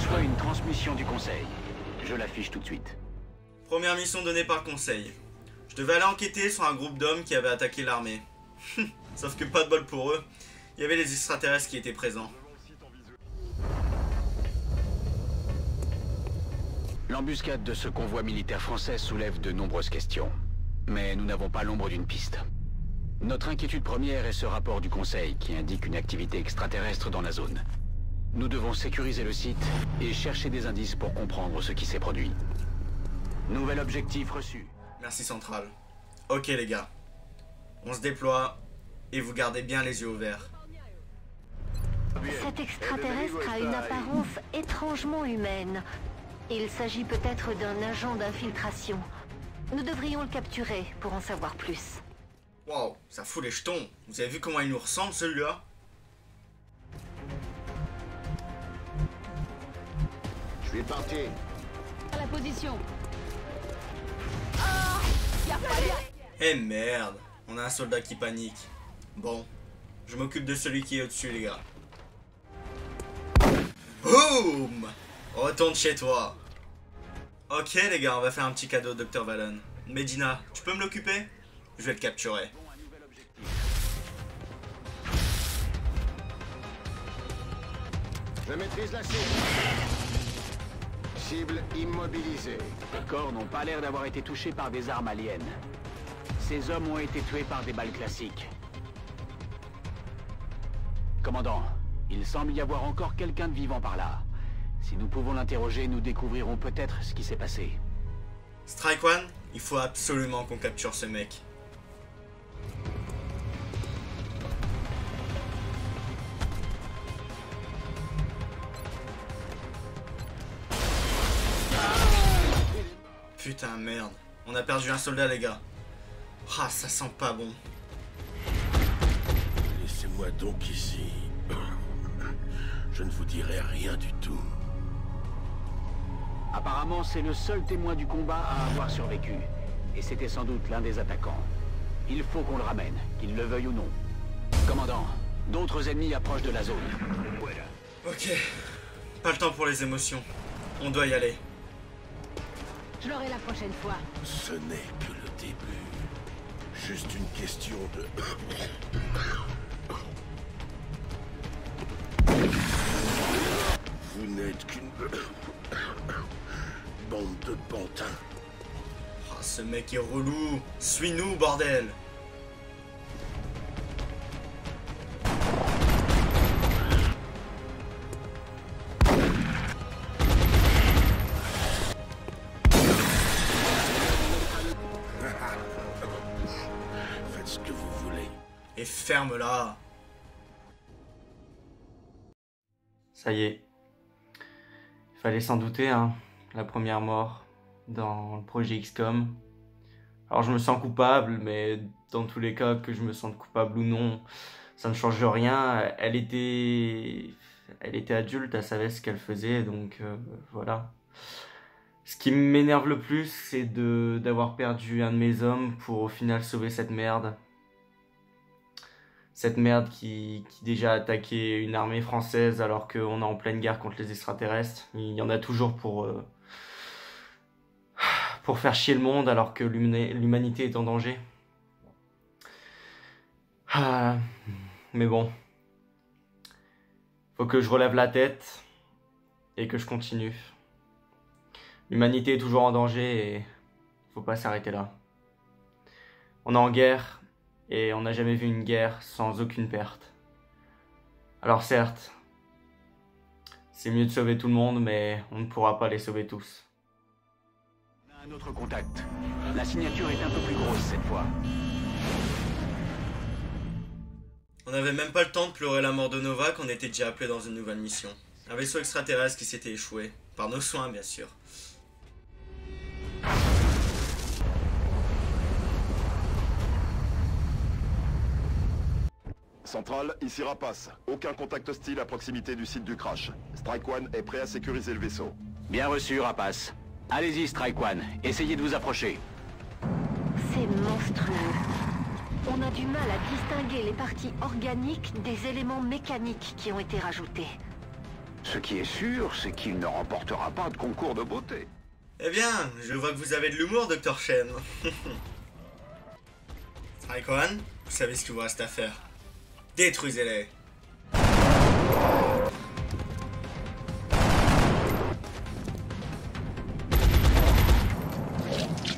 reçois une transmission du conseil. Je l'affiche tout de suite. Première mission donnée par le conseil. Je devais aller enquêter sur un groupe d'hommes qui avait attaqué l'armée. Sauf que pas de bol pour eux, il y avait les extraterrestres qui étaient présents. L'embuscade de ce convoi militaire français soulève de nombreuses questions. Mais nous n'avons pas l'ombre d'une piste. Notre inquiétude première est ce rapport du Conseil qui indique une activité extraterrestre dans la zone. Nous devons sécuriser le site et chercher des indices pour comprendre ce qui s'est produit. Nouvel objectif reçu. Merci Central. Ok les gars. On se déploie et vous gardez bien les yeux ouverts. Cet extraterrestre a une apparence étrangement humaine. Il s'agit peut-être d'un agent d'infiltration. Nous devrions le capturer pour en savoir plus. Waouh, ça fout les jetons. Vous avez vu comment il nous ressemble celui-là? Je suis parti. À la position. Eh merde, on a un soldat qui panique. Bon, je m'occupe de celui qui est au-dessus les gars. Boum! Retourne chez toi. Ok les gars, on va faire un petit cadeau au Dr. Vallon. Medina, tu peux me l'occuper? Je vais le capturer. Je maîtrise la cible. Cible immobilisée. Les corps n'ont pas l'air d'avoir été touchés par des armes aliens. Ces hommes ont été tués par des balles classiques. Commandant, il semble y avoir encore quelqu'un de vivant par là. Si nous pouvons l'interroger, nous découvrirons peut-être ce qui s'est passé. Strike One, il faut absolument qu'on capture ce mec. Putain merde, on a perdu un soldat les gars. Ah, ça sent pas bon. Laissez-moi donc ici. Je ne vous dirai rien du tout. Apparemment, c'est le seul témoin du combat à avoir survécu. Et c'était sans doute l'un des attaquants. Il faut qu'on le ramène, qu'il le veuille ou non. Commandant, d'autres ennemis approchent de la zone. Ok, pas le temps pour les émotions. On doit y aller. Je l'aurai la prochaine fois. Ce n'est que le début. Juste une question de... Vous n'êtes qu'une... bande de pantins. Ah, ce mec est relou. Suis-nous, bordel. Faites ce que vous voulez. Et ferme-la. Ça y est. Il fallait s'en douter, hein. La première mort dans le projet XCOM. Alors je me sens coupable, mais dans tous les cas, que je me sente coupable ou non, ça ne change rien. Elle était adulte, elle savait ce qu'elle faisait, donc voilà. Ce qui m'énerve le plus, c'est d'avoir perdu un de mes hommes pour au final sauver cette merde. Cette merde qui déjà a attaqué une armée française alors qu'on est en pleine guerre contre les extraterrestres. Il y en a toujours pour faire chier le monde alors que l'humanité est en danger. Mais bon. Faut que je relève la tête et que je continue. L'humanité est toujours en danger et faut pas s'arrêter là. On est en guerre. Et on n'a jamais vu une guerre sans aucune perte. Alors certes, c'est mieux de sauver tout le monde, mais on ne pourra pas les sauver tous. On a un autre contact. La signature est un peu plus grosse cette fois. On n'avait même pas le temps de pleurer la mort de Nova qu'on était déjà appelé dans une nouvelle mission. Un vaisseau extraterrestre qui s'était échoué. Par nos soins, bien sûr. Central, ici Rapace. Aucun contact hostile à proximité du site du crash. Strike One est prêt à sécuriser le vaisseau. Bien reçu, Rapace. Allez-y, Strike One. Essayez de vous approcher. C'est monstrueux. On a du mal à distinguer les parties organiques des éléments mécaniques qui ont été rajoutés. Ce qui est sûr, c'est qu'il ne remportera pas de concours de beauté. Eh bien, je vois que vous avez de l'humour, Dr. Shen. Strike-One, vous savez ce qu'il vous reste à faire. Détruisez-les.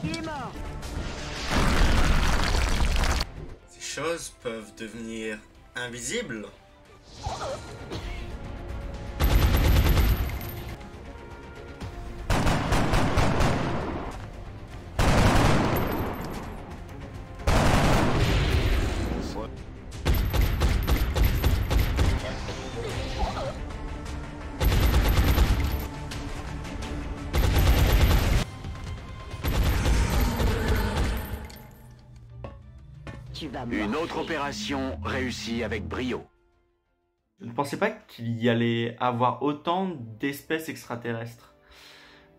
Il est mort. Ces choses peuvent devenir invisibles. Tu vas Une mort. autre opération réussie avec brio. Je ne pensais pas qu'il y allait avoir autant d'espèces extraterrestres.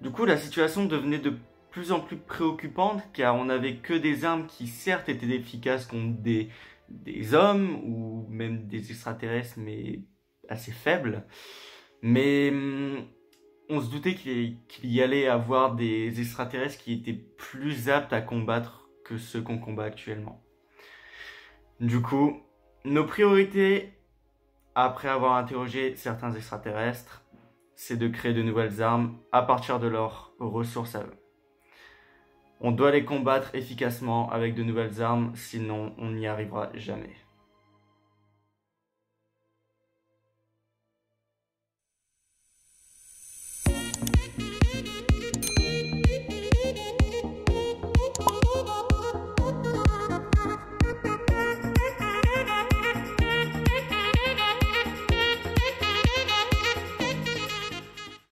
Du coup, la situation devenait de plus en plus préoccupante car on n'avait que des armes qui certes étaient efficaces contre des hommes ou même des extraterrestres mais assez faibles. Mais on se doutait qu'il y allait avoir des extraterrestres qui étaient plus aptes à combattre que ceux qu'on combat actuellement. Du coup, nos priorités, après avoir interrogé certains extraterrestres, c'est de créer de nouvelles armes à partir de leurs ressources à eux. On doit les combattre efficacement avec de nouvelles armes, sinon on n'y arrivera jamais.